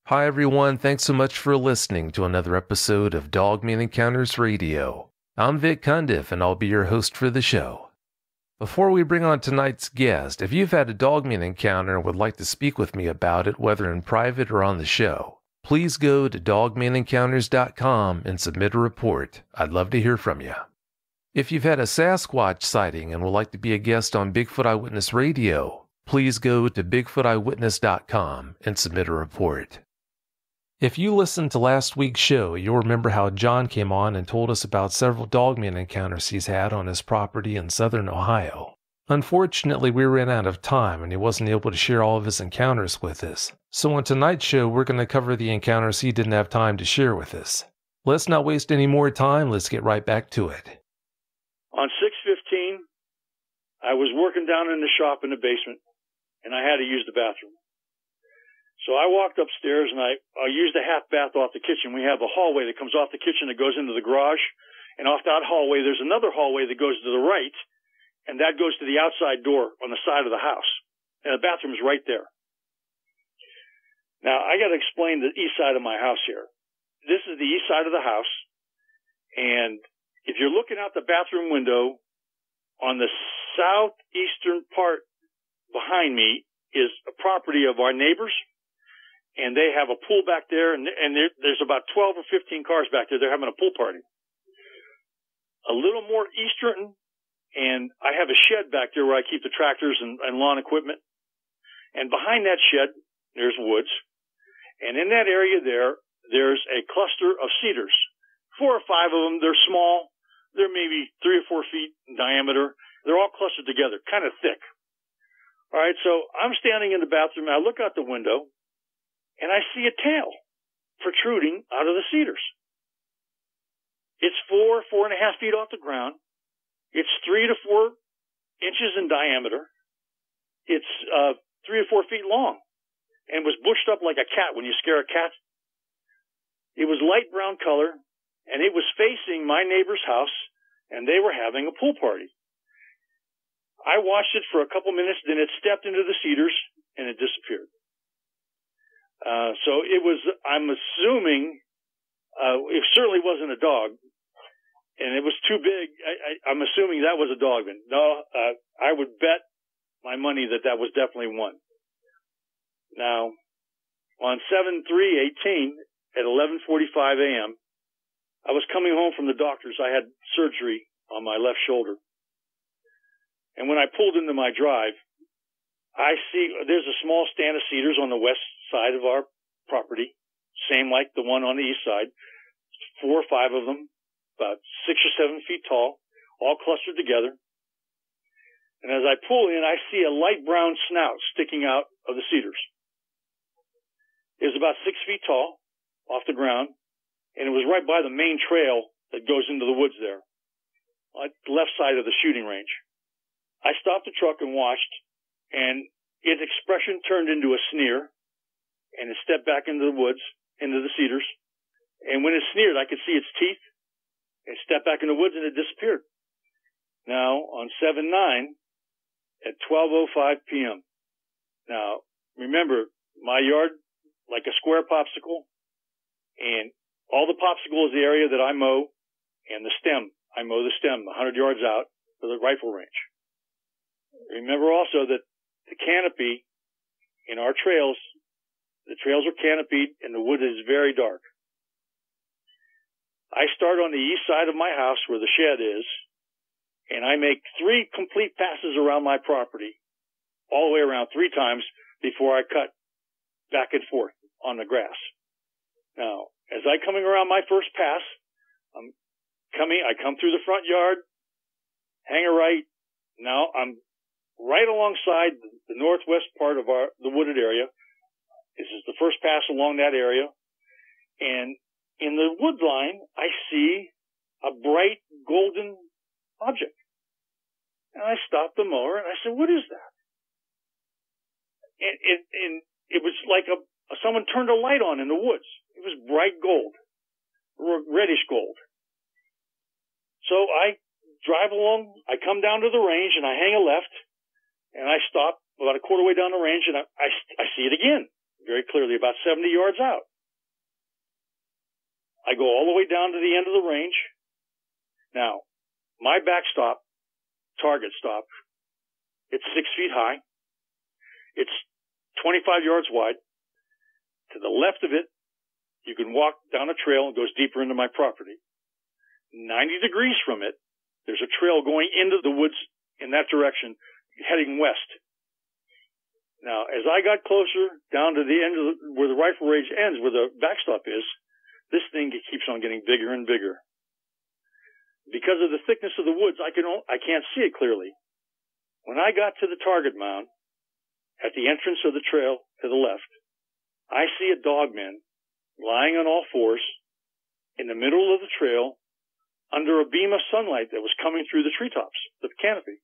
Hi everyone, thanks so much for listening to another episode of Dogman Encounters Radio. I'm Vic Cundiff and I'll be your host for the show. Before we bring on tonight's guest, if you've had a Dogman encounter and would like to speak with me about it, whether in private or on the show, please go to dogmanencounters.com and submit a report. I'd love to hear from you. If you've had a Sasquatch sighting and would like to be a guest on Bigfoot Eyewitness Radio, please go to bigfooteyewitness.com and submit a report. If you listened to last week's show, you'll remember how John came on and told us about several Dogman encounters he's had on his property in Southern Ohio. Unfortunately, we ran out of time and he wasn't able to share all of his encounters with us. So on tonight's show, we're going to cover the encounters he didn't have time to share with us. Let's not waste any more time, let's get right back to it. On 6/15, I was working down in the shop in the basement and I had to use the bathroom. So I walked upstairs and I used a half bath off the kitchen. We have a hallway that comes off the kitchen that goes into the garage. And off that hallway, there's another hallway that goes to the right. And that goes to the outside door on the side of the house. And the bathroom's right there. Now, I got to explain the east side of my house here. This is the east side of the house. And if you're looking out the bathroom window, on the southeastern part behind me is a property of our neighbors. And they have a pool back there, and there's about 12 or 15 cars back there. They're having a pool party. A little more eastern, and I have a shed back there where I keep the tractors and lawn equipment. And behind that shed, there's woods. And in that area there's a cluster of cedars. 4 or 5 of them. They're small. They're maybe 3 or 4 feet in diameter. They're all clustered together, kind of thick. All right, so I'm standing in the bathroom. I look out the window. And I see a tail protruding out of the cedars. It's 4.5 feet off the ground. It's 3 to 4 inches in diameter. It's 3 or 4 feet long and was bushed up like a cat when you scare a cat. It was light brown color, and it was facing my neighbor's house, and they were having a pool party. I watched it for a couple minutes, then it stepped into the cedars, and it disappeared. So it was, I'm assuming, it certainly wasn't a dog, and it was too big. I'm assuming that was a dogman. No, I would bet my money that was definitely one. Now, on 7/3/18 at 11:45 a.m., I was coming home from the doctor's. I had surgery on my left shoulder. And when I pulled into my drive, I see there's a small stand of cedars on the west side of our property, same like the one on the east side, 4 or 5 of them, about 6 or 7 feet tall, all clustered together. And as I pull in, I see a light brown snout sticking out of the cedars. It was about 6 feet tall, off the ground, and it was right by the main trail that goes into the woods there, on the left side of the shooting range. I stopped the truck and watched, and its expression turned into a sneer, and it stepped back into the woods, into the cedars. And when it sneered, I could see its teeth. It stepped back in the woods, and it disappeared. Now, on 7/9, at 12:05 p.m. Now, remember, my yard, like a square popsicle, and all the popsicle is the area that I mow, and the stem. I mow the stem 100 yards out for the rifle range. Remember also that the canopy in our trails, the trails are canopied and the wood is very dark. I start on the east side of my house where the shed is, and I make 3 complete passes around my property, all the way around 3 times before I cut back and forth on the grass. Now, as I'm coming around my first pass, I come through the front yard, hang a right. Now I'm right alongside the northwest part of the wooded area. This is the first pass along that area. And in the wood line, I see a bright golden object. And I stopped the mower and I said, "What is that?" And it was like someone turned a light on in the woods. It was bright gold, reddish gold. So I drive along, I come down to the range and I hang a left and I stop about a quarter way down the range and I see it again. very clearly, about 70 yards out. I go all the way down to the end of the range. Now, my backstop, target stop, it's 6 feet high. It's 25 yards wide. To the left of it, you can walk down a trail and goes deeper into my property. 90 degrees from it, there's a trail going into the woods in that direction, heading west. Now, as I got closer down to the end of where the rifle range ends, where the backstop is, this thing keeps on getting bigger and bigger. Because of the thickness of the woods, I can't see it clearly. When I got to the target mound, at the entrance of the trail to the left, I see a dogman lying on all fours in the middle of the trail under a beam of sunlight that was coming through the treetops, the canopy.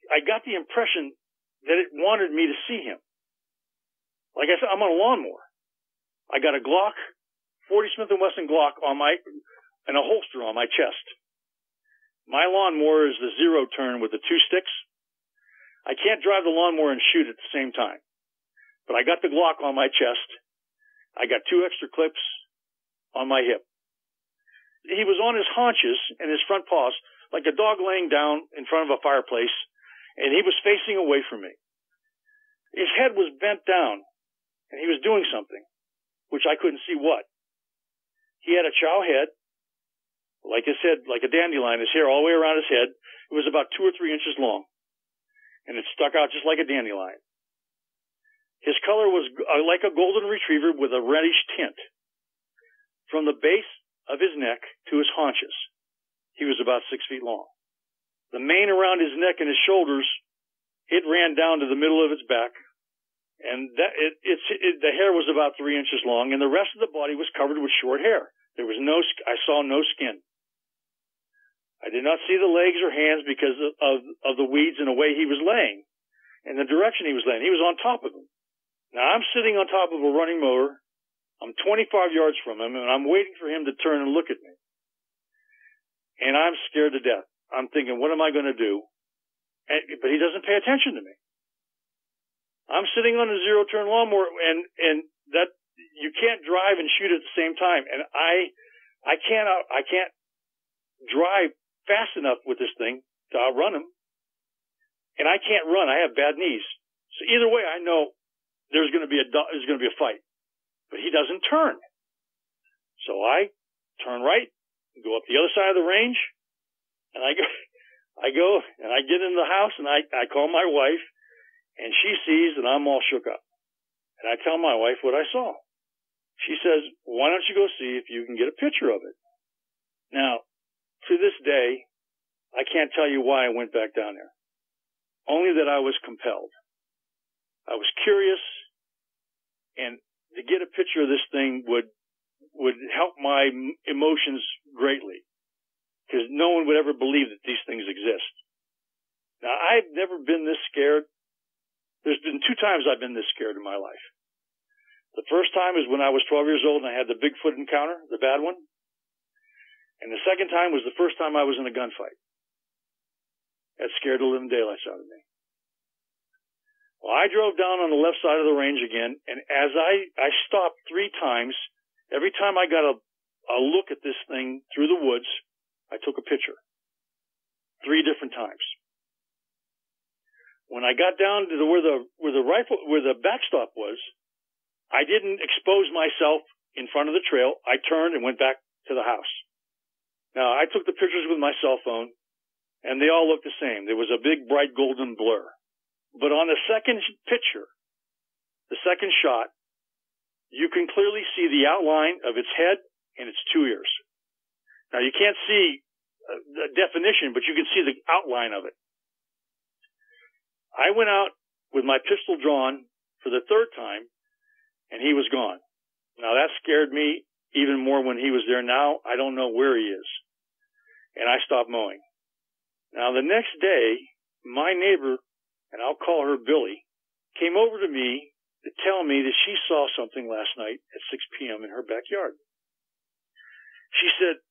I got the impression that it wanted me to see him. Like I said, I'm on a lawnmower. I got a Glock, 40 Smith & Wesson Glock and a holster on my chest. My lawnmower is the zero turn with the 2 sticks. I can't drive the lawnmower and shoot at the same time. But I got the Glock on my chest. I got 2 extra clips on my hip. He was on his haunches and his front paws, like a dog laying down in front of a fireplace, and he was facing away from me. His head was bent down, and he was doing something, which I couldn't see what. He had a chow head, like his head, like a dandelion, his hair all the way around his head. It was about 2 or 3 inches long, and it stuck out just like a dandelion. His color was like a golden retriever with a reddish tint. From the base of his neck to his haunches, he was about 6 feet long. The mane around his neck and his shoulders, it ran down to the middle of its back, and the hair was about 3 inches long, and the rest of the body was covered with short hair. I saw no skin. I did not see the legs or hands because of the weeds and the way he was laying and the direction he was laying. He was on top of them. Now, I'm sitting on top of a running mower. I'm 25 yards from him, and I'm waiting for him to turn and look at me. And I'm scared to death. I'm thinking, what am I going to do? But he doesn't pay attention to me. I'm sitting on a zero-turn lawnmower, and that you can't drive and shoot at the same time. And I can't drive fast enough with this thing to outrun him. And I can't run. I have bad knees. So either way, I know there's going to be a fight. But he doesn't turn. So I turn right, go up the other side of the range, and I go and I get in the house, and I call my wife, and she sees that I'm all shook up. And I tell my wife what I saw. She says, why don't you go see if you can get a picture of it? Now, to this day, I can't tell you why I went back down there. Only that I was compelled. I was curious, and to get a picture of this thing would help my emotions greatly, because no one would ever believe that these things exist. Now, I've never been this scared. There's been 2 times I've been this scared in my life. The first time is when I was 12 years old and I had the Bigfoot encounter, the bad one. And the second time was the first time I was in a gunfight. That scared the living daylights out of me. Well, I drove down on the left side of the range again, and as I stopped 3 times, every time I got a look at this thing through the woods, I took a picture. 3 different times. When I got down to where the backstop was, I didn't expose myself in front of the trail. I turned and went back to the house. Now, I took the pictures with my cell phone, and they all looked the same. There was a big, bright golden blur. But on the second picture, the second shot, you can clearly see the outline of its head and its 2 ears. Now, you can't see the definition, but you can see the outline of it. I went out with my pistol drawn for the 3rd time, and he was gone. Now, that scared me even more when he was there. Now, I don't know where he is. And I stopped mowing. Now, the next day, my neighbor, and I'll call her Billy, came over to me to tell me that she saw something last night at 6 p.m. in her backyard. She said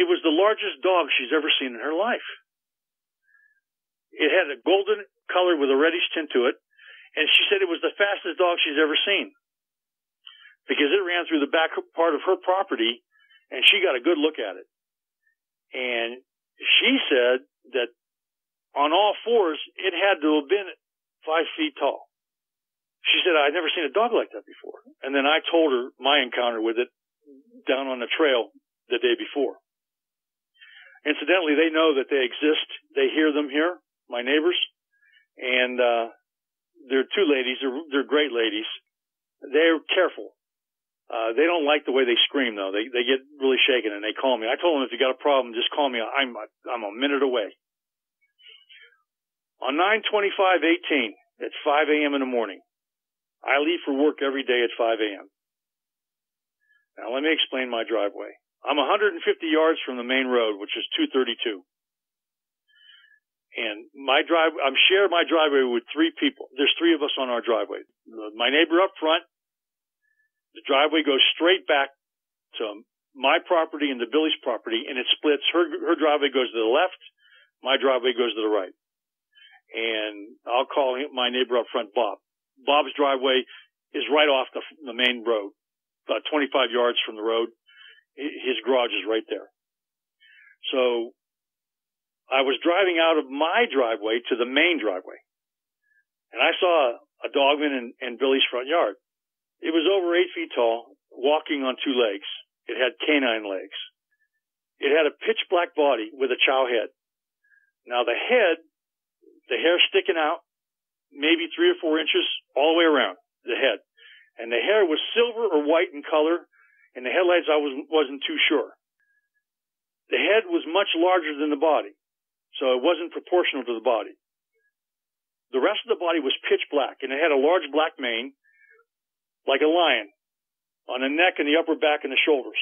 it was the largest dog she's ever seen in her life. It had a golden color with a reddish tint to it, And she said it was the fastest dog she's ever seen because it ran through the back part of her property, and she got a good look at it. And she said that on all fours, it had to have been 5 feet tall. She said, I'd never seen a dog like that before. And then I told her my encounter with it down on the trail the day before. Incidentally, they know that they exist. They hear them here, my neighbors. And they're 2 ladies. They're great ladies. They're careful. They don't like the way they scream, though. They get really shaken, and they call me. I told them, if you got a problem, just call me. I'm a minute away. On 9/25/18 at 5 a.m. in the morning, I leave for work every day at 5 a.m. Now, let me explain my driveway. I'm 150 yards from the main road, which is 232. And I'm sharing my driveway with 3 people. There's 3 of us on our driveway. My neighbor up front, the driveway goes straight back to my property and to Billy's property, and it splits. Her driveway goes to the left, my driveway goes to the right. And I'll call my neighbor up front, Bob. Bob's driveway is right off the main road, about 25 yards from the road. His garage is right there. So I was driving out of my driveway to the main driveway, and I saw a Dogman in Billy's front yard. It was over 8 feet tall, walking on 2 legs. It had canine legs. It had a pitch black body with a chow head. Now the head, the hair sticking out, maybe 3 or 4 inches all the way around the head. And the hair was silver or white in color, and the headlights I wasn't too sure. The head was much larger than the body, so it wasn't proportional to the body. The rest of the body was pitch black, and it had a large black mane, like a lion, on the neck and the upper back and the shoulders.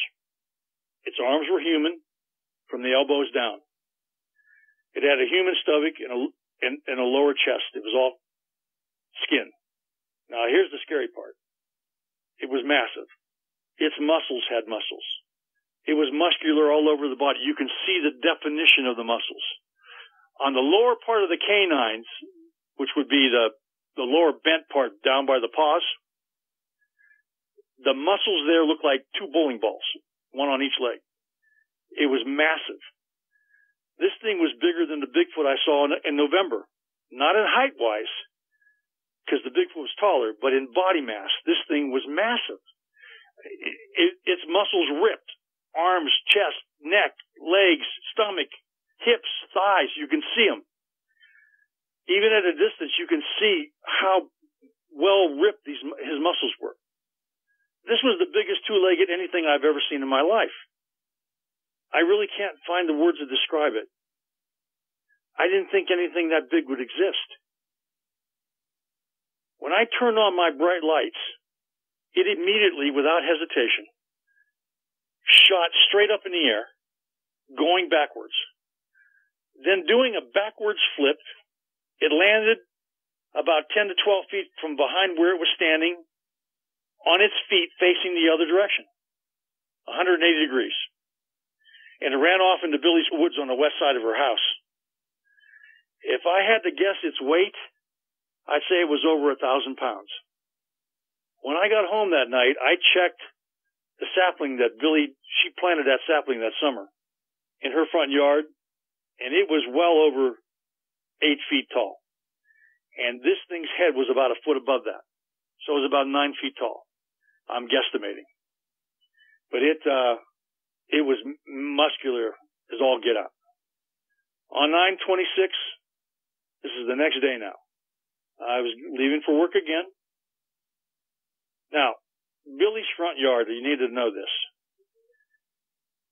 Its arms were human, from the elbows down. It had a human stomach and a lower chest. It was all skin. Now, here's the scary part. It was massive. Its muscles had muscles. It was muscular all over the body. You can see the definition of the muscles. On the lower part of the canines, which would be the lower bent part down by the paws, the muscles there looked like 2 bowling balls, one on each leg. It was massive. This thing was bigger than the Bigfoot I saw in November. Not in height-wise, because the Bigfoot was taller, but in body mass, this thing was massive. Its muscles ripped. Arms, chest, neck, legs, stomach, hips, thighs. You can see them. Even at a distance, you can see how well ripped his muscles were. This was the biggest 2-legged anything I've ever seen in my life. I really can't find the words to describe it. I didn't think anything that big would exist. When I turned on my bright lights, it immediately, without hesitation, shot straight up in the air, going backwards. Then doing a backwards flip, it landed about 10 to 12 feet from behind where it was standing, on its feet facing the other direction, 180 degrees. And it ran off into Billy's woods on the west side of her house. If I had to guess its weight, I'd say it was over 1,000 pounds. When I got home that night, I checked the sapling that she planted that sapling that summer in her front yard, and it was well over 8 feet tall. And this thing's head was about a foot above that. So it was about 9 feet tall. I'm guesstimating. But it was muscular as all get out. On 9/26, this is the next day now, I was leaving for work again. Now, Billy's front yard, you need to know this.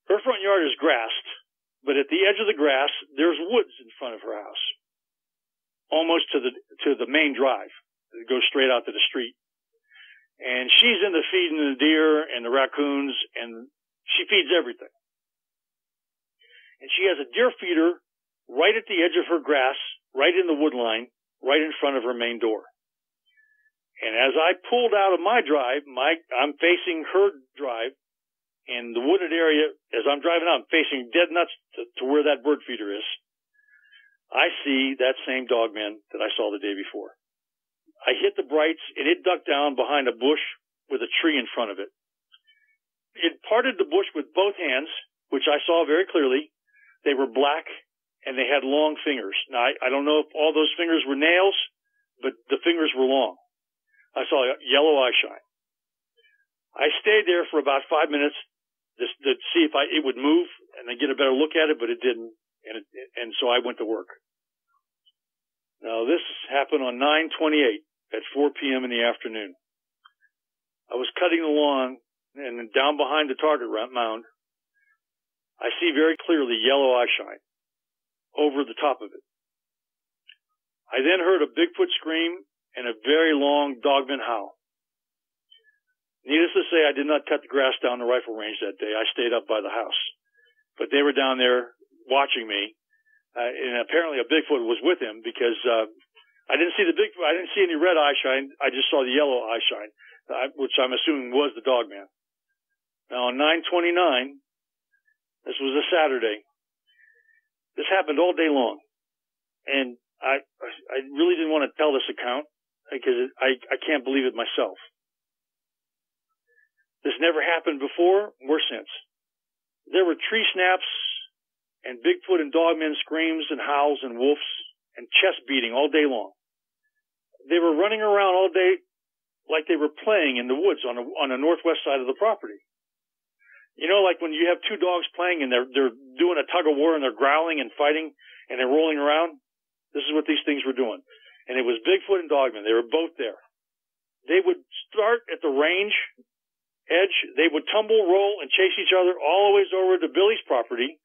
Her front yard is grassed, but at the edge of the grass, there's woods in front of her house, almost to the main drive. It goes straight out to the street. And she's into feeding the deer and the raccoons, and she feeds everything. And she has a deer feeder right at the edge of her grass, right in the wood line, right in front of her main door. And as I pulled out of my drive, I'm facing her drive, and the wooded area, as I'm driving out, I'm facing dead nuts to where that bird feeder is. I see that same Dogman that I saw the day before. I hit the brights, and it ducked down behind a bush with a tree in front of it. It parted the bush with both hands, which I saw very clearly. They were black, and they had long fingers. Now, I don't know if all those fingers were nails, but the fingers were long. I saw a yellow eye shine. I stayed there for about 5 minutes just to see if it would move and then get a better look at it, but it didn't, and so I went to work. Now, this happened on 9/28 at 4 p.m. in the afternoon. I was cutting the lawn, and down behind the target mound, I see very clearly yellow eye shine over the top of it. I then heard a Bigfoot scream and a very long Dogman howl. Needless to say, I did not cut the grass down the rifle range that day. I stayed up by the house. But they were down there watching me, and apparently a Bigfoot was with him because I didn't see the Bigfoot. I didn't see any red eye shine. I just saw the yellow eye shine, which I'm assuming was the Dogman. Now, on 9/29, this was a Saturday. This happened all day long, and I really didn't want to tell this account because I can't believe it myself. This never happened before or since. There were tree snaps and Bigfoot and Dogman screams and howls and wolves and chest beating all day long. They were running around all day like they were playing in the woods on the northwest side of the property. You know, like when you have two dogs playing and they're doing a tug of war and they're growling and fighting and they're rolling around. This is what these things were doing. And it was Bigfoot and Dogman. They were both there. They would start at the range edge. They would tumble, roll, and chase each other all the way over to Billy's property,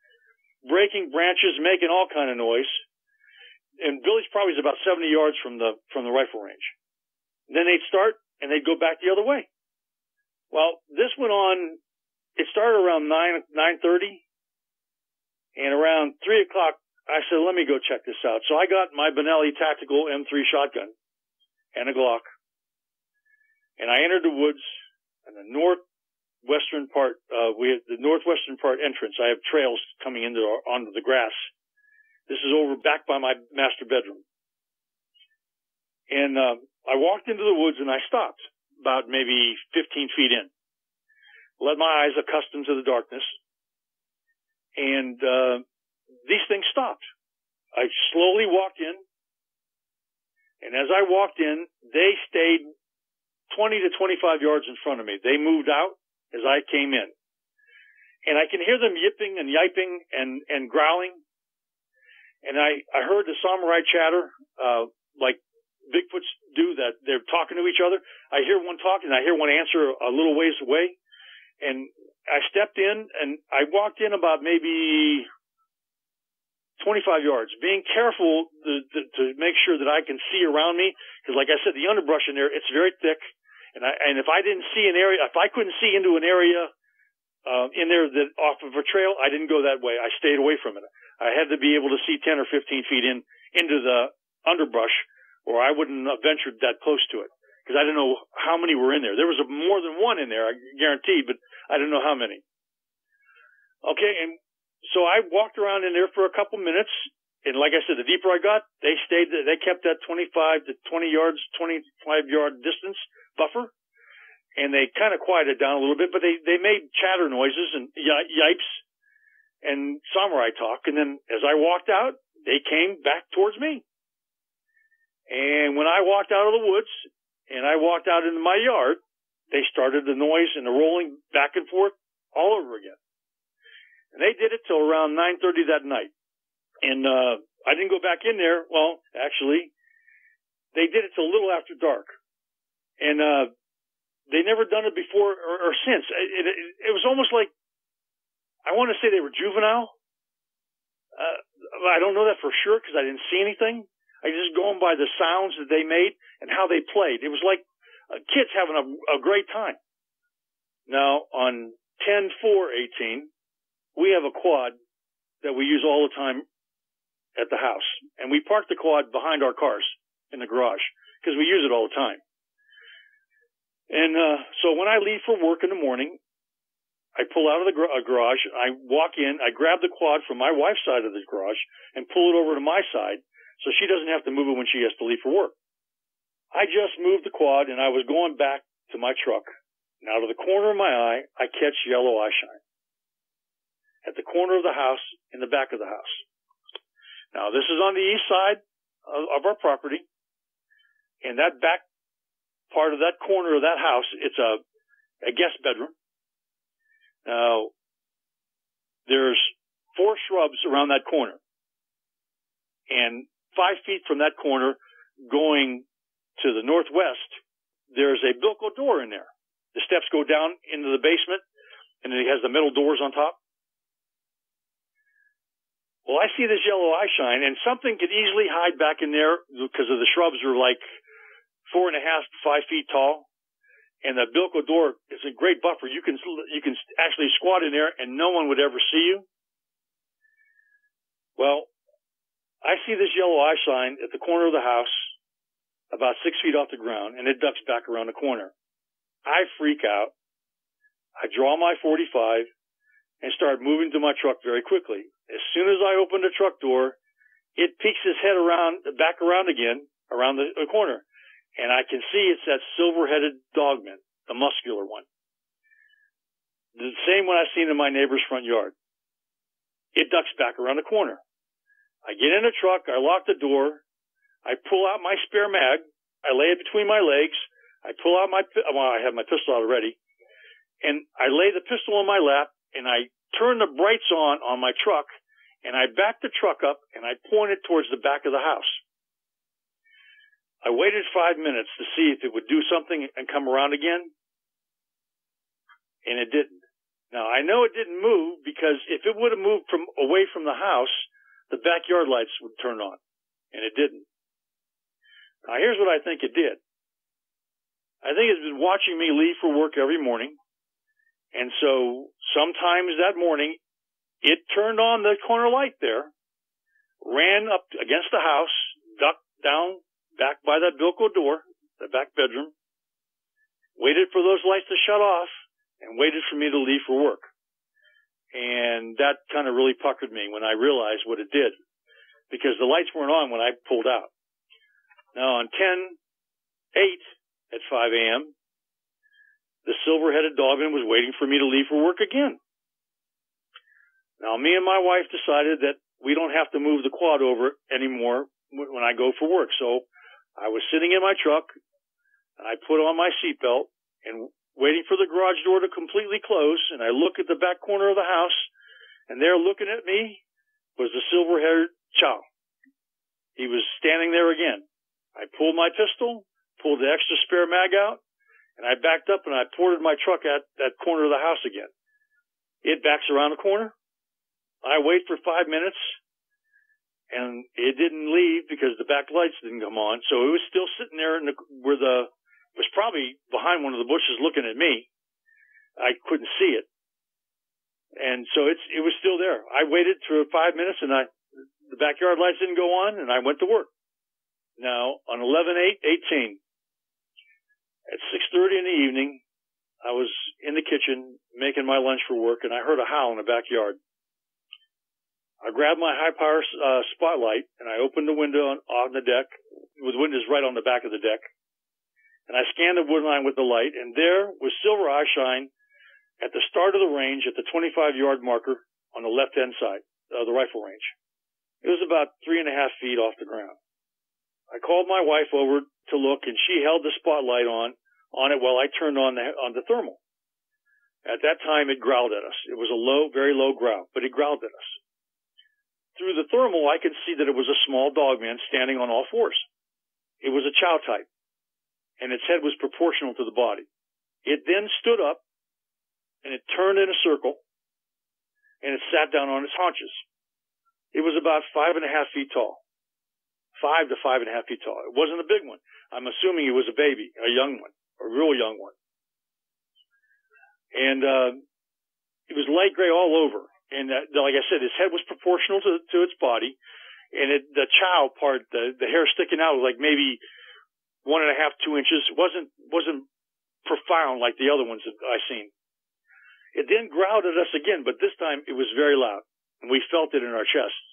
breaking branches, making all kind of noise. And Billy's property is about 70 yards from the rifle range. Then they'd start and they'd go back the other way. Well, this went on. It started around 9:30, and around 3 o'clock, I said, let me go check this out. So I got my Benelli tactical M3 shotgun and a Glock, and I entered the woods in the northwestern part. We have the northwestern part entrance. I have trails coming onto the grass. This is over back by my master bedroom. And I walked into the woods and I stopped about maybe 15 feet in. Let my eyes accustomed to the darkness. And these things stopped. I slowly walked in. And as I walked in, they stayed 20 to 25 yards in front of me. They moved out as I came in. And I can hear them yipping and yiping and growling. And I heard the samurai chatter, like Bigfoots do, that they're talking to each other. I hear one talk and I hear one answer a little ways away. And I stepped in and I walked in about maybe 25 yards, being careful to make sure that I can see around me. Because like I said, the underbrush in there, it's very thick. And if I didn't see an area, if I couldn't see into an area in there that off of a trail, I didn't go that way. I stayed away from it. I had to be able to see 10 or 15 feet into the underbrush, or I wouldn't have ventured that close to it. Because I didn't know how many were in there. There was more than one in there, I guarantee, but I didn't know how many. Okay, and so I walked around in there for a couple minutes, and like I said, the deeper I got, they kept that 25 to 20 yards, 25-yard distance buffer, and they kind of quieted down a little bit, but they made chatter noises and yipes and samurai talk, and then as I walked out, they came back towards me. And when I walked out of the woods, and I walked out into my yard, they started the noise and the rolling back and forth all over again. And they did it till around 9:30 that night. And I didn't go back in there. Well, actually, they did it till a little after dark. And they never done it before or since. It was almost like, I want to say they were juvenile. I don't know that for sure because I didn't see anything. I just going by the sounds that they made and how they played. It was like kids having a great time. Now, on 10/4/18, we have a quad that we use all the time at the house. And we park the quad behind our cars in the garage because we use it all the time. And so when I leave for work in the morning, I pull out of the garage, I walk in, I grab the quad from my wife's side of the garage and pull it over to my side, so she doesn't have to move it when she has to leave for work. I just moved the quad, and I was going back to my truck. And out of the corner of my eye, I catch yellow eye shine at the corner of the house, in the back of the house. Now, this is on the east side of our property, and that back part of that corner of that house, it's a guest bedroom. Now, there's 4 shrubs around that corner, and 5 feet from that corner, going to the northwest, there's a Bilko door in there. The steps go down into the basement, and it has the metal doors on top. Well, I see this yellow eye shine, and something could easily hide back in there because of the shrubs are like 4.5 to 5 feet tall, and the Bilko door is a great buffer. You can actually squat in there, and no one would ever see you. Well, I see this yellow eye shine at the corner of the house, about 6 feet off the ground, and it ducks back around the corner. I freak out. I draw my .45 and start moving to my truck very quickly. As soon as I open the truck door, it peeks its head back around again, around the corner. And I can see it's that silver-headed dogman, the muscular one. The same one I've seen in my neighbor's front yard. It ducks back around the corner. I get in the truck, I lock the door, I pull out my spare mag, I lay it between my legs, I pull out I have my pistol out already, and I lay the pistol on my lap, and I turn the brights on my truck, and I back the truck up, and I point it towards the back of the house. I waited 5 minutes to see if it would do something and come around again, and it didn't. Now, I know it didn't move because if it would have moved away from the house, the backyard lights would turn on, and it didn't. Now, here's what I think it did. I think it's been watching me leave for work every morning, and so sometimes that morning, it turned on the corner light there, ran up against the house, ducked down back by that Bilko door, the back bedroom, waited for those lights to shut off, and waited for me to leave for work. And that kind of really puckered me when I realized what it did, because the lights weren't on when I pulled out. Now, on 10/8 at 5 a.m., the silver-headed dogman was waiting for me to leave for work again. Now, me and my wife decided that we don't have to move the quad over anymore when I go for work. So I was sitting in my truck, and I put on my seatbelt and waiting for the garage door to completely close, and I look at the back corner of the house, and there looking at me was the silver-haired chow. He was standing there again. I pulled my pistol, pulled the extra spare mag out, and I backed up and I ported my truck at that corner of the house again. It backs around the corner. I wait for 5 minutes, and it didn't leave because the back lights didn't come on. So it was still sitting there it was probably behind one of the bushes looking at me. I couldn't see it. And so it was still there. I waited for 5 minutes, and the backyard lights didn't go on, and I went to work. Now, on 11/8/18, at 6:30 in the evening, I was in the kitchen making my lunch for work, and I heard a howl in the backyard. I grabbed my high-power spotlight, and I opened the window on the deck, with windows right on the back of the deck, and I scanned the wood line with the light, and there was silver eye shine at the start of the range at the 25-yard marker on the left-hand side of the rifle range. It was about 3.5 feet off the ground. I called my wife over to look, and she held the spotlight on it while I turned on the thermal. At that time, it growled at us. It was a low, very low growl, but it growled at us. Through the thermal, I could see that it was a small dogman standing on all fours. It was a chow type, and its head was proportional to the body. It then stood up, and it turned in a circle, and it sat down on its haunches. It was about 5.5 feet tall. 5 to 5.5 feet tall. It wasn't a big one. I'm assuming it was a baby, a young one, a real young one. And it was light gray all over. And like I said, its head was proportional to its body. And the chow part, the hair sticking out was like maybe 1.5, 2 inches. It wasn't profound like the other ones that I've seen. It then growled at us again, but this time it was very loud, and we felt it in our chests.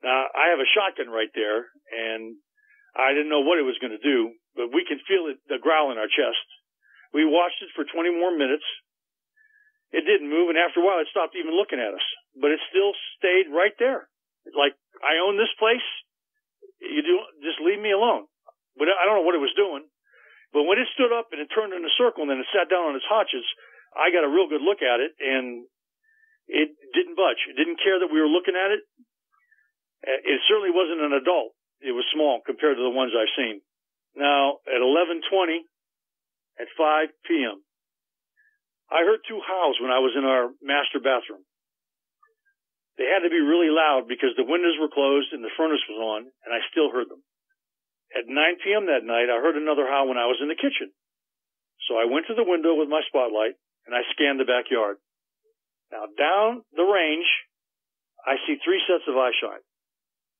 Now, I have a shotgun right there, and I didn't know what it was going to do, but we can feel it, the growl in our chest. We watched it for 20 more minutes. It didn't move, and after a while, it stopped even looking at us. But it still stayed right there. Like, I own this place. Just leave me alone. But I don't know what it was doing. But when it stood up and it turned in a circle and then it sat down on its haunches, I got a real good look at it, and it didn't budge. It didn't care that we were looking at it. It certainly wasn't an adult. It was small compared to the ones I've seen. Now, at 11:20, at 5 p.m., I heard two howls when I was in our master bathroom. They had to be really loud because the windows were closed and the furnace was on, and I still heard them. At 9 p.m. that night, I heard another howl when I was in the kitchen. So I went to the window with my spotlight, and I scanned the backyard. Now, down the range, I see 3 sets of eyeshine.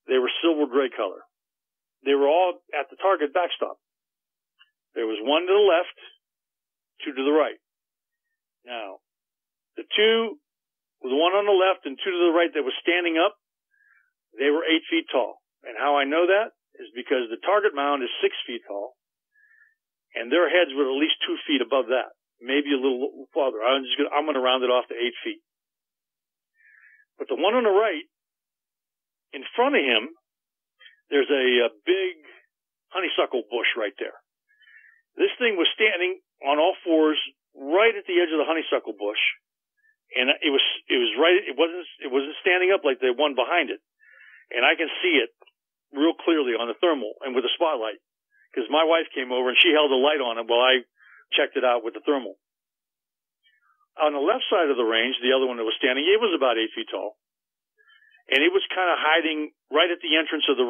They were silver gray color. They were all at the target backstop. There was one to the left, 2 to the right. Now, the one on the left and 2 to the right that was standing up, they were 8 feet tall. And how I know that is because the target mound is 6 feet tall, and their heads were at least 2 feet above that, maybe a little farther. I'm going to round it off to 8 feet. But the one on the right, in front of him, there's a big honeysuckle bush right there. This thing was standing on all fours right at the edge of the honeysuckle bush, and it was right. It wasn't standing up like the one behind it, and I can see it real clearly on the thermal and with the spotlight because my wife came over and she held a light on it while I checked it out with the thermal. On the left side of the range, the other one that was standing, it was about 8 feet tall, and it was kind of hiding right at the entrance of the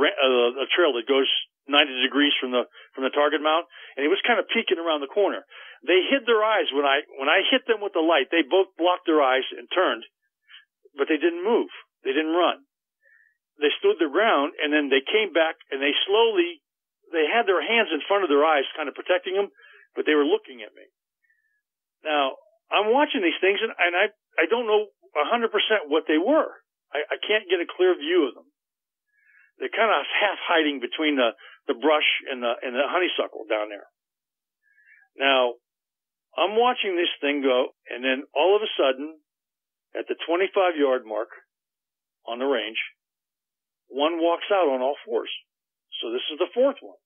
trail that goes 90 degrees from the target mount, and it was kind of peeking around the corner. They hid their eyes when I hit them with the light. They both blocked their eyes and turned, but they didn't move. They didn't run. They stood their ground, and then they came back, and they had their hands in front of their eyes, kind of protecting them, but they were looking at me. Now, I'm watching these things, and I don't know 100% what they were. I can't get a clear view of them. They're kind of half hiding between the brush and the honeysuckle down there. Now, I'm watching this thing go, and then all of a sudden, at the 25-yard mark on the range, one walks out on all fours. So this is the fourth one.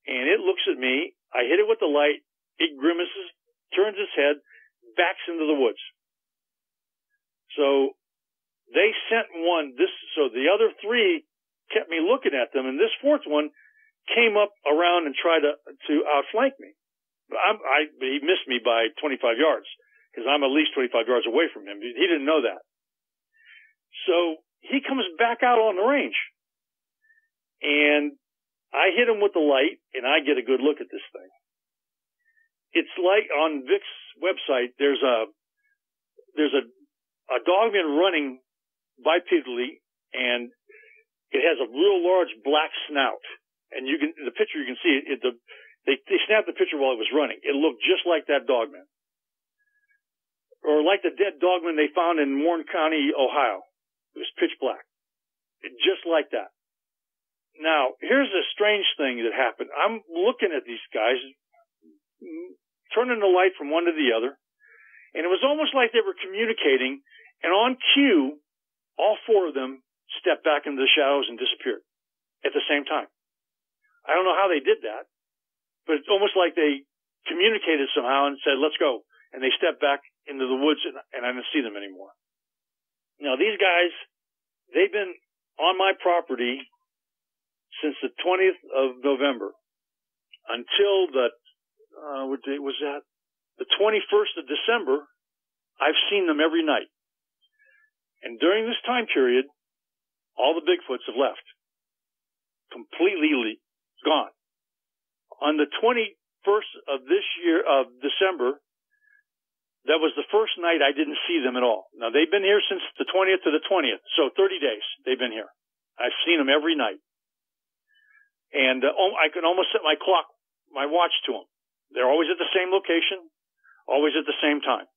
And it looks at me. I hit it with the light. It grimaces, turns its head, backs into the woods. So they sent one. So the other 3 kept me looking at them, and this fourth one came up around and tried to outflank me. He missed me by 25 yards because I'm at least 25 yards away from him. He didn't know that. So he comes back out on the range, and I hit him with the light, and I get a good look at this thing. It's like on Vic's website, there's a dogman running bipedally, and it has a real large black snout. And the picture you can see it. They snapped the picture while it was running. It looked just like that dogman, or like the dead dogman they found in Warren County, Ohio. It was pitch black, just like that. Now, here's a strange thing that happened. I'm looking at these guys, turning the light from one to the other, and it was almost like they were communicating. And on cue, all 4 of them stepped back into the shadows and disappeared at the same time. I don't know how they did that, but it's almost like they communicated somehow and said, let's go. And they stepped back into the woods, and I didn't see them anymore. Now, these guys, they've been on my property since the 20th of November until what date was that? The 21st of December. I've seen them every night. And during this time period, all the Bigfoots have left. Completely gone. On the 21st of this year, of December, that was the first night I didn't see them at all. Now, they've been here since the 20th to the 20th, so 30 days they've been here. I've seen them every night. And I can almost set my watch to them. They're always at the same location, always at the same time.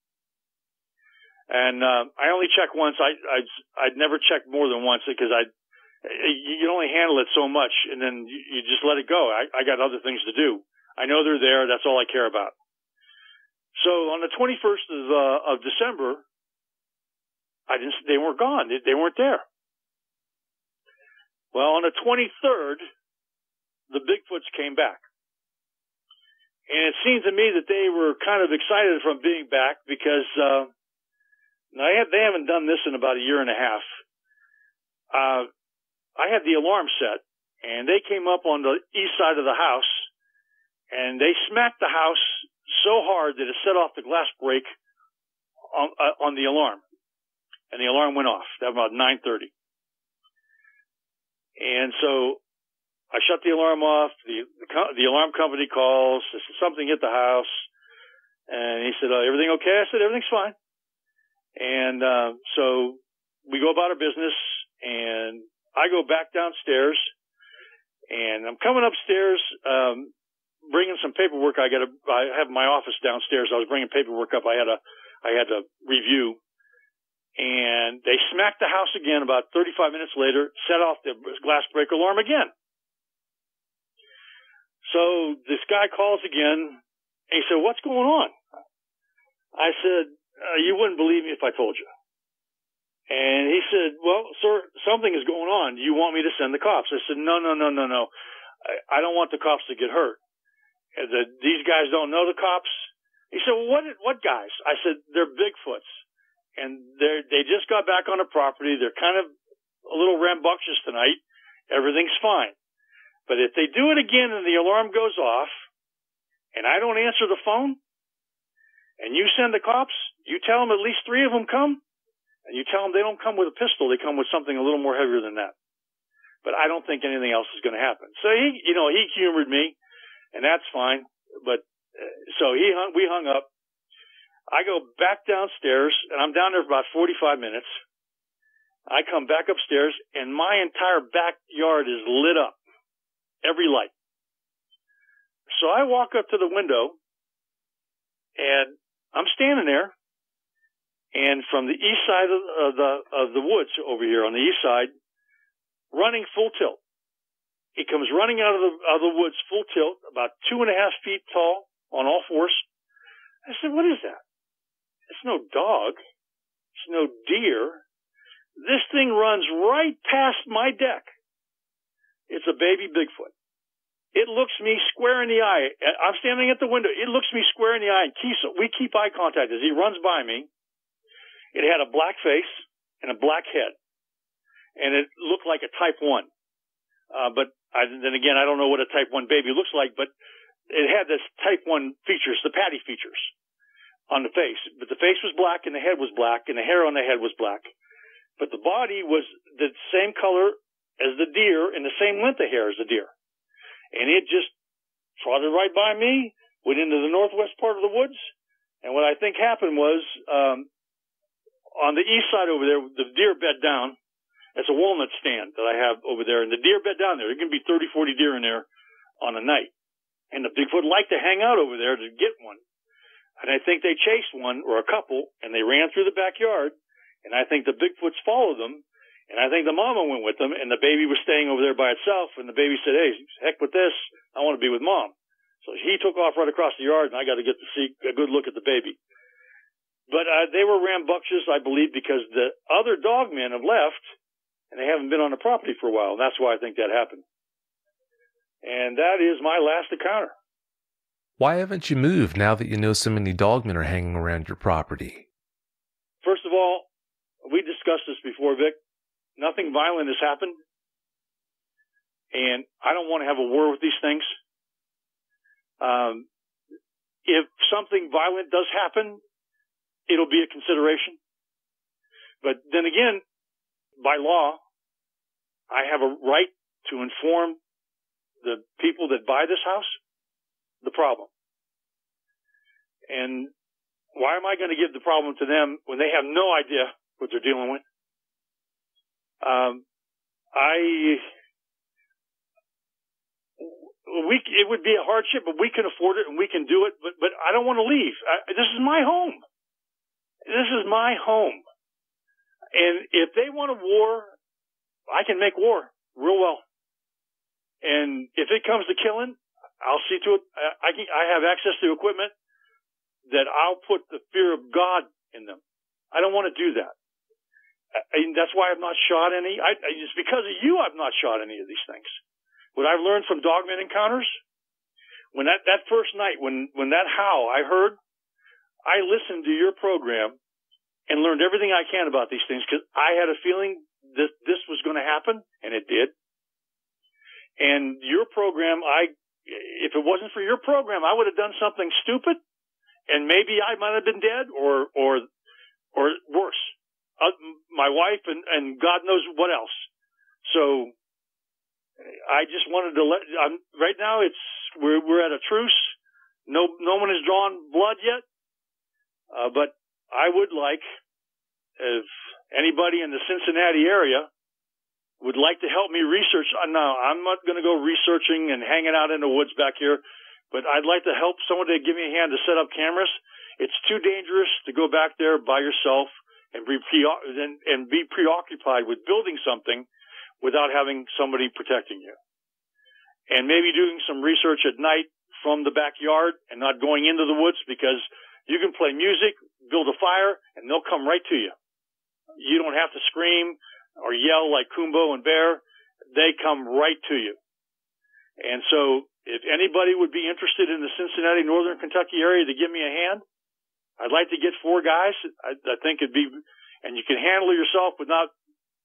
And I only check once. I'd never checked more than once because you can only handle it so much, and then you just let it go. I got other things to do. I know they're there. That's all I care about. So on the 21st of December, they weren't gone. They weren't there. Well, on the 23rd, the Bigfoots came back. And it seemed to me that they were kind of excited from being back because they haven't done this in about a year and a half. I had the alarm set, and they came up on the east side of the house, and they smacked the house so hard that it set off the glass break on the alarm. And the alarm went off. That was about 9:30. And so I shut the alarm off. The alarm company calls. Something hit the house. And he said, everything okay? I said, everything's fine. And so we go about our business, and I go back downstairs. And I'm coming upstairs, bringing some paperwork. I have my office downstairs. I was bringing paperwork up. I had to review. And they smacked the house again about 35 minutes later, set off the glass break alarm again. So this guy calls again, and he said, what's going on? I said, you wouldn't believe me if I told you. And he said, well, sir, something is going on. Do you want me to send the cops? I said, no. I don't want the cops to get hurt. These guys don't know the cops. He said, well, what guys? I said, they're Bigfoots. And they just got back on the property. They're kind of a little rambunctious tonight. Everything's fine. But if they do it again and the alarm goes off and I don't answer the phone and you send the cops, you tell them at least 3 of them come, and you tell them they don't come with a pistol. They come with something a little more heavier than that. But I don't think anything else is going to happen. So he humored me, and that's fine. But so we hung up. I go back downstairs, and I'm down there for about 45 minutes. I come back upstairs, and my entire backyard is lit up, every light. So I walk up to the window, and I'm standing there, and from the east side of the woods over here on the east side, running full tilt. He comes running out of the woods full tilt, about 2.5 feet tall, on all fours. I said, what is that? It's no dog. It's no deer. This thing runs right past my deck. It's a baby Bigfoot. It looks me square in the eye. I'm standing at the window. It looks me square in the eye. And we keep eye contact as he runs by me. It had a black face and a black head. And it looked like a type 1. Then again, I don't know what a type 1 baby looks like, but it had this type 1 features, the patty features on the face. But the face was black and the head was black and the hair on the head was black. But the body was the same color as the deer and the same length of hair as the deer. And it just trotted right by me, went into the northwest part of the woods. And what I think happened was, on the east side over there, the deer bed down. It's a walnut stand that I have over there. And the deer bed down there, there can be 30, 40 deer in there on a night. And the Bigfoot liked to hang out over there to get one. And I think they chased one or a couple, and they ran through the backyard. And I think the Bigfoots followed them. And I think the mama went with them, and the baby was staying over there by itself. And the baby said, hey, heck with this. I want to be with mom. So he took off right across the yard, and I got to get to see a good look at the baby. But they were rambunctious, I believe, because the other dogmen have left, and they haven't been on the property for a while. And that's why I think that happened. And that is my last encounter. Why haven't you moved now that you know so many dogmen are hanging around your property? First of all, we discussed this before, Vic. Nothing violent has happened. And I don't want to have a war with these things. If something violent does happen, it'll be a consideration. But then again, by law, I have a right to inform the people that buy this house the problem. And why am I going to give the problem to them when they have no idea what they're dealing with? It would be a hardship, but we can afford it and we can do it. But I don't want to leave. This is my home. This is my home. And if they want a war, I can make war. real well. And if it comes to killing, I'll see to it. I have access to equipment that I'll put the fear of God in them. I don't want to do that. That's why I've not shot any. It's because of you I've not shot any of these things. What I've learned from Dogman Encounters, when that first night, when that howl I heard, I listened to your program and learned everything I can about these things because I had a feeling that this was going to happen, and it did. And your program, if it wasn't for your program, I would have done something stupid, and maybe I might have been dead or worse. My wife and God knows what else. So I just wanted to right now we're at a truce. No one has drawn blood yet. But I would like, if anybody in the Cincinnati area would like to help me research. Now, I'm not going to go researching and hanging out in the woods back here, but I'd like to help someone to give me a hand to set up cameras. It's too dangerous to go back there by yourself and be preoccupied with building something without having somebody protecting you. And maybe doing some research at night from the backyard and not going into the woods, because you can play music, build a fire, and they'll come right to you. You don't have to scream or yell like Kumbo and Bear. They come right to you. And so if anybody would be interested in the Cincinnati, Northern Kentucky area to give me a hand, I'd like to get 4 guys. I think it'd be, and you can handle yourself without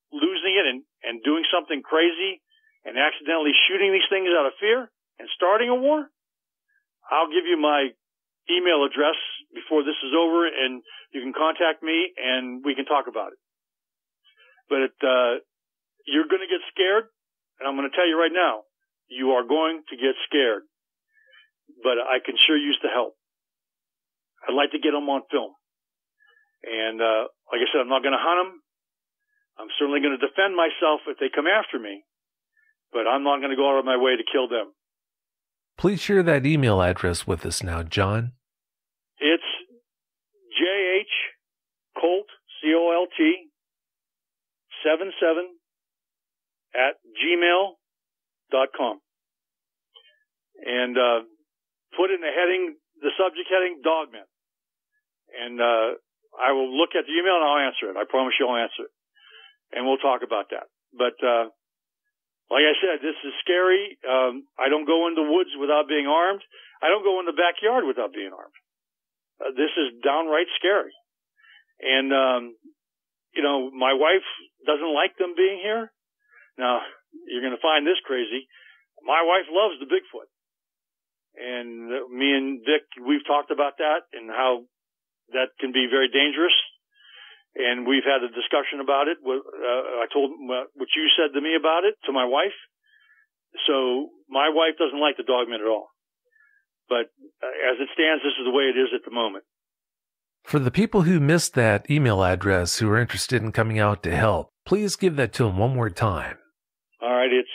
losing it and doing something crazy and accidentally shooting these things out of fear and starting a war. I'll give you my email address before this is over, and you can contact me and we can talk about it. But you're going to get scared, and I'm going to tell you right now, you are going to get scared. But I can sure use the help. I'd like to get them on film. And like I said, I'm not going to hunt them. I'm certainly going to defend myself if they come after me, but I'm not going to go out of my way to kill them. Please share that email address with us now, John. It's jhcolt, C-O-L-T, 77 @gmail.com. And put in the subject heading, Dogman. And I will look at the email and I'll answer it. I promise you I'll answer it. And we'll talk about that. But like I said, this is scary. I don't go in the woods without being armed. I don't go in the backyard without being armed. This is downright scary. And, my wife doesn't like them being here. Now, you're going to find this crazy. My wife loves the Bigfoot. And me and Vic, we've talked about that and how that can be very dangerous. And we've had a discussion about it. I told what you said to me about it to my wife. So my wife doesn't like the Dogman at all. But as it stands, this is the way it is at the moment. For the people who missed that email address who are interested in coming out to help, please give that to them one more time. All right. It's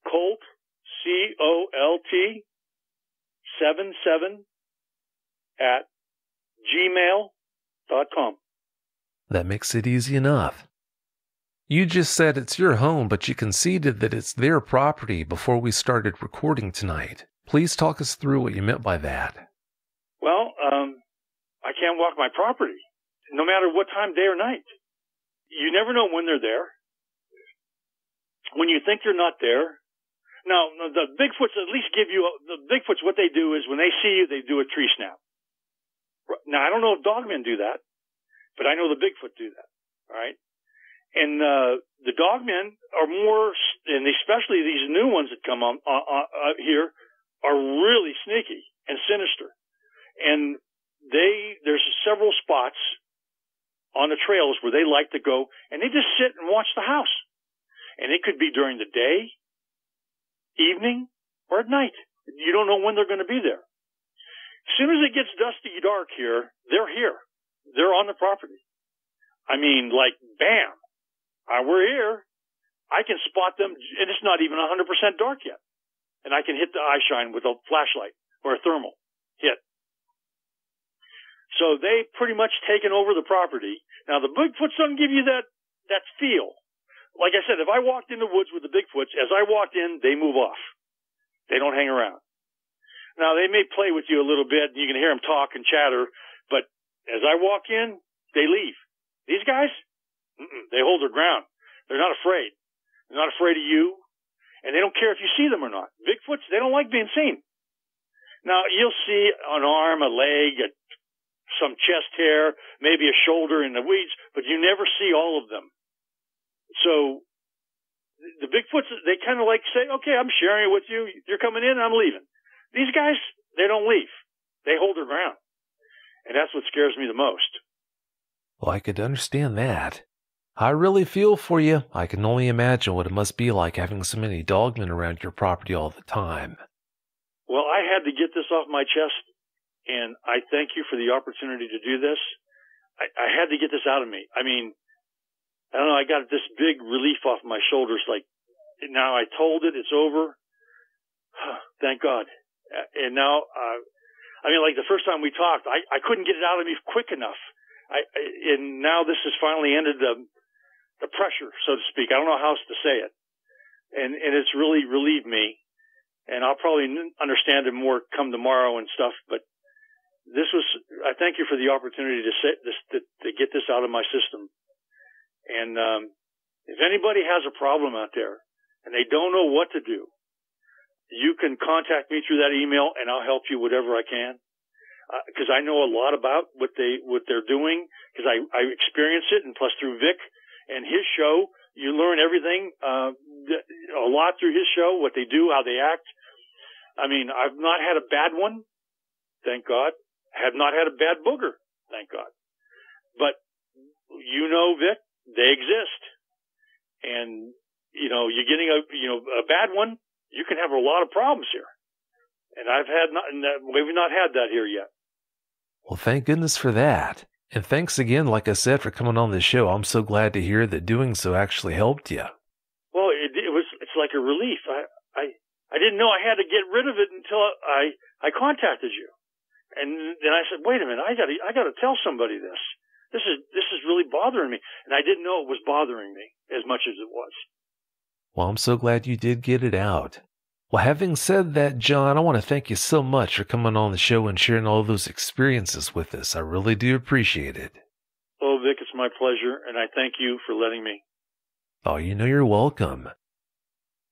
jhcolt, C-O-L-T, 77 @gmail.com. That makes it easy enough. You just said it's your home, but you conceded that it's their property before we started recording tonight. Please talk us through what you meant by that. Well, I can't walk my property, no matter what time, day or night. You never know when they're there. When you think they're not there. Now, the Bigfoots at least the Bigfoots, what they do is when they see you, they do a tree snap. Now, I don't know if Dogmen do that, but I know the Bigfoot do that. All right. And the Dogmen are more, and especially these new ones that come on here, are really sneaky and sinister. And there's several spots on the trails where they like to go, and they just sit and watch the house. And it could be during the day, evening, or at night. You don't know when they're going to be there. As soon as it gets dusty dark here, they're here. They're on the property. I mean, like, bam. We're here. I can spot them, and it's not even 100% dark yet. And I can hit the eye shine with a flashlight or a thermal hit. So they pretty much taken over the property. Now, the Bigfoots don't give you that feel. like I said, if I walked in the woods with the Bigfoots, as I walked in, they move off. They don't hang around. Now, they may play with you a little bit, and you can hear them talk and chatter, but as I walk in, they leave. These guys, they hold their ground. They're not afraid. They're not afraid of you, and they don't care if you see them or not. Bigfoots, they don't like being seen. Now, you'll see an arm, a leg, some chest hair, maybe a shoulder in the weeds, but you never see all of them. So the Bigfoots, they kind of like say, okay, I'm sharing it with you. You're coming in, I'm leaving. These guys, they don't leave. They hold their ground. And that's what scares me the most. Well, I could understand that. I really feel for you. I can only imagine what it must be like having so many dogmen around your property all the time. Well, I had to get this off my chest, and I thank you for the opportunity to do this. I had to get this out of me. I mean, I don't know, I got this big relief off my shoulders, like, now I told it, it's over. Thank God. And now, I mean, like the first time we talked, I couldn't get it out of me quick enough. And now this has finally ended the pressure, so to speak. I don't know how else to say it. And it's really relieved me. And I'll probably understand it more come tomorrow and stuff. But I thank you for the opportunity to say this, to get this out of my system. And, if anybody has a problem out there and they don't know what to do, you can contact me through that email, and I'll help you whatever I can. Because I know a lot about what they're doing, because I experience it, and plus through Vic and his show, you learn everything a lot through his show, what they do, how they act. I mean, I've not had a bad one, thank God. I have not had a bad booger, thank God. But you know, Vic, they exist, and you're getting a bad one. You can have a lot of problems here. And we've not had that here yet. Well, thank goodness for that. And thanks again, like I said, for coming on the show. I'm so glad to hear that doing so actually helped you. Well, it's like a relief. I didn't know I had to get rid of it until I contacted you. And then I said, wait a minute, I gotta tell somebody this. This is really bothering me. And I didn't know it was bothering me as much as it was. Well, I'm so glad you did get it out. Well, having said that, John, I want to thank you so much for coming on the show and sharing all those experiences with us. I really do appreciate it. Oh, Vic, it's my pleasure, and I thank you for letting me. Oh, you're welcome.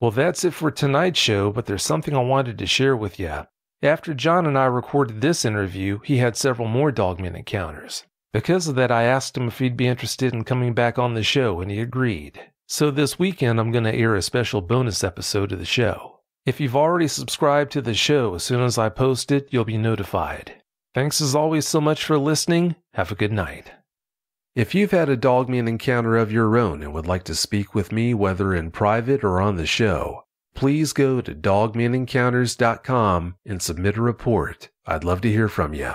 Well, that's it for tonight's show, but there's something I wanted to share with you. After John and I recorded this interview, he had several more Dogman encounters. Because of that, I asked him if he'd be interested in coming back on the show, and he agreed. So this weekend, I'm going to air a special bonus episode of the show. If you've already subscribed to the show, as soon as I post it, you'll be notified. Thanks as always so much for listening. Have a good night. If you've had a Dogman encounter of your own and would like to speak with me, whether in private or on the show, please go to dogmanencounters.com and submit a report. I'd love to hear from you.